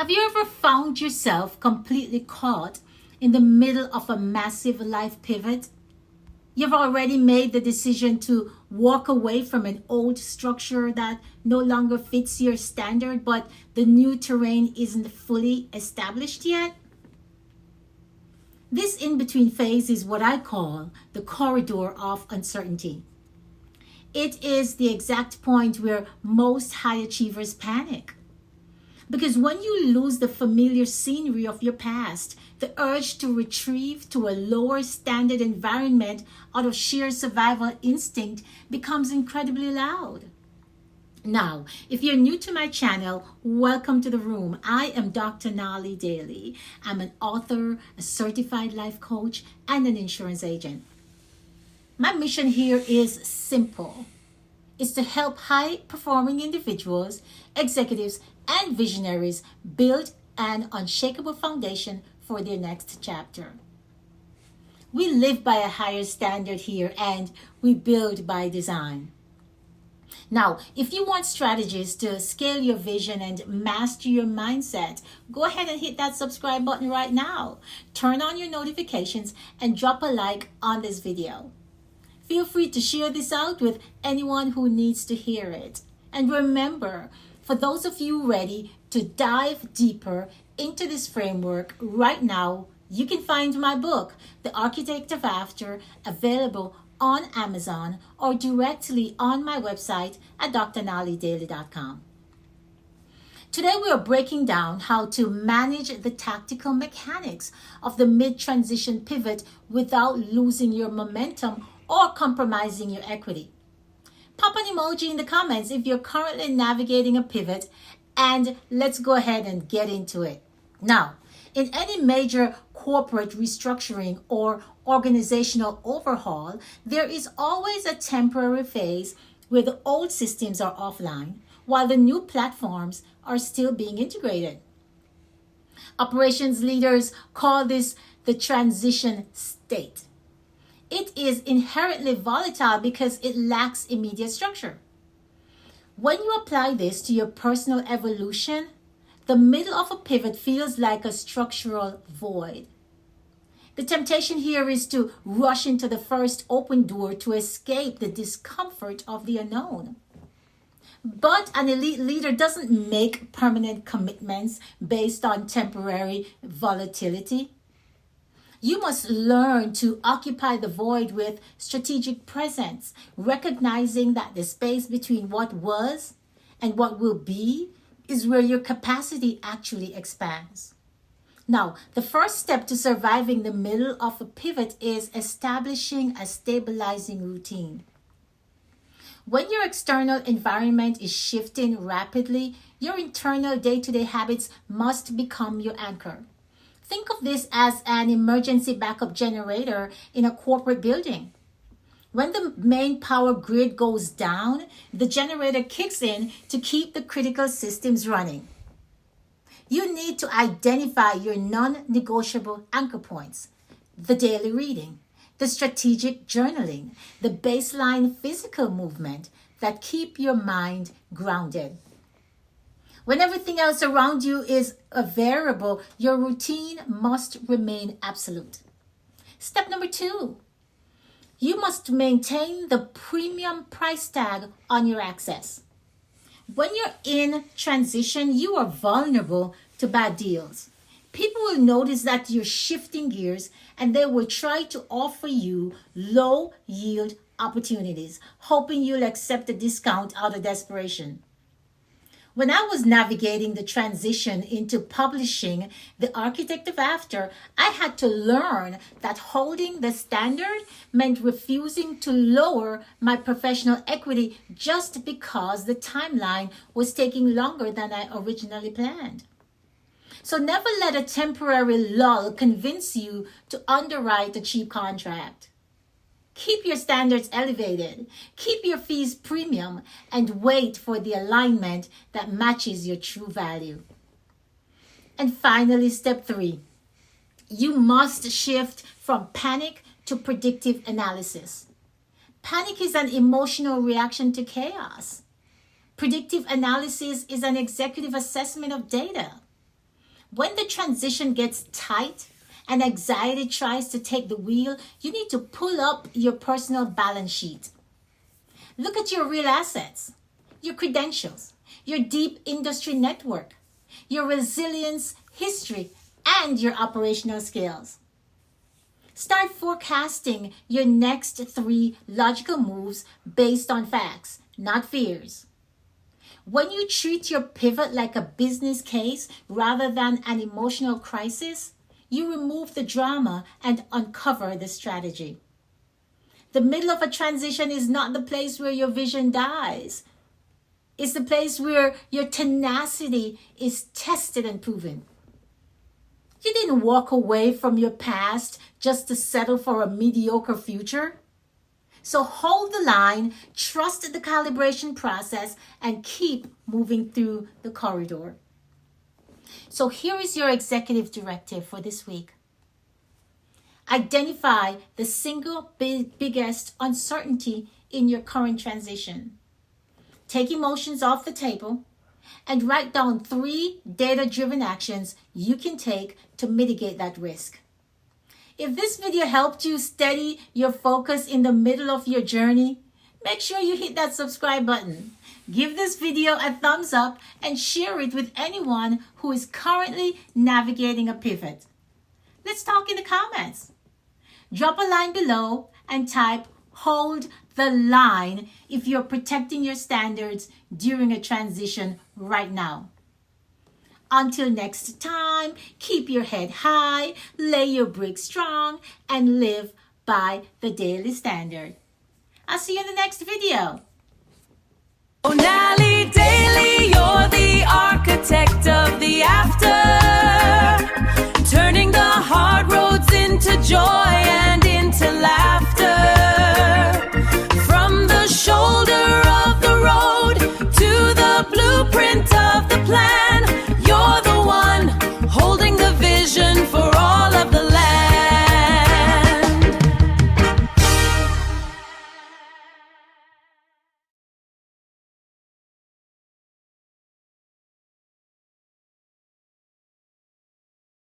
Have you ever found yourself completely caught in the middle of a massive life pivot? You've already made the decision to walk away from an old structure that no longer fits your standard, but the new terrain isn't fully established yet. This in-between phase is what I call the corridor of uncertainty. It is the exact point where most high achievers panic. Because when you lose the familiar scenery of your past, the urge to retrieve to a lower standard environment out of sheer survival instinct becomes incredibly loud. Now, if you're new to my channel, welcome to the room. I am Dr. Daly. I'm an author, a certified life coach, and an insurance agent. My mission here is simple. It's to help high-performing individuals, executives, and visionaries build an unshakable foundation for their next chapter. We live by a higher standard here, and we build by design. Now, if you want strategies to scale your vision and master your mindset, go ahead and hit that subscribe button right now. Turn on your notifications and drop a like on this video. Feel free to share this out with anyone who needs to hear it. And remember, for those of you ready to dive deeper into this framework right now, you can find my book, The Architect of After, available on Amazon or directly on my website at drnalidaily.com. Today we are breaking down how to manage the tactical mechanics of the mid-transition pivot without losing your momentum or compromising your equity. Pop an emoji in the comments if you're currently navigating a pivot, and let's go ahead and get into it. Now, in any major corporate restructuring or organizational overhaul, there is always a temporary phase where the old systems are offline while the new platforms are still being integrated. Operations leaders call this the transition state. It is inherently volatile because it lacks immediate structure. When you apply this to your personal evolution, the middle of a pivot feels like a structural void. The temptation here is to rush into the first open door to escape the discomfort of the unknown. But an elite leader doesn't make permanent commitments based on temporary volatility. You must learn to occupy the void with strategic presence, recognizing that the space between what was and what will be is where your capacity actually expands. Now, the first step to surviving the middle of a pivot is establishing a stabilizing routine. When your external environment is shifting rapidly, your internal day-to-day habits must become your anchor. Think of this as an emergency backup generator in a corporate building. When the main power grid goes down, the generator kicks in to keep the critical systems running. You need to identify your non-negotiable anchor points: the daily reading, the strategic journaling, the baseline physical movement that keep your mind grounded. When everything else around you is a variable, your routine must remain absolute. Step number 2, you must maintain the premium price tag on your access. When you're in transition, you are vulnerable to bad deals. People will notice that you're shifting gears, and they will try to offer you low yield opportunities, hoping you'll accept a discount out of desperation. When I was navigating the transition into publishing The Architect of After, I had to learn that holding the standard meant refusing to lower my professional equity just because the timeline was taking longer than I originally planned. So never let a temporary lull convince you to underwrite a cheap contract. Keep your standards elevated, keep your fees premium, and wait for the alignment that matches your true value. And finally, step 3, you must shift from panic to predictive analysis. Panic is an emotional reaction to chaos. Predictive analysis is an executive assessment of data. When the transition gets tight and anxiety tries to take the wheel, you need to pull up your personal balance sheet. Look at your real assets, your credentials, your deep industry network, your resilience history, and your operational skills. Start forecasting your next 3 logical moves based on facts, not fears. When you treat your pivot like a business case rather than an emotional crisis, you remove the drama and uncover the strategy. The middle of a transition is not the place where your vision dies. It's the place where your tenacity is tested and proven. You didn't walk away from your past just to settle for a mediocre future. So hold the line, trust the calibration process, and keep moving through the corridor. So here is your executive directive for this week. Identify the single biggest uncertainty in your current transition. Take emotions off the table and write down 3 data-driven actions you can take to mitigate that risk. If this video helped you steady your focus in the middle of your journey, make sure you hit that subscribe button. Give this video a thumbs up and share it with anyone who is currently navigating a pivot. Let's talk in the comments. Drop a line below and type "Hold the line" if you're protecting your standards during a transition right now. Until next time, keep your head high, lay your bricks strong, and live by the daily standard. I'll see you in the next video. Oh, Daly, Daly, you're the architect of the after, turning the hard roads into joy and into laughter. From the shoulder of the road to the blueprint of the plan, you're the one holding the vision for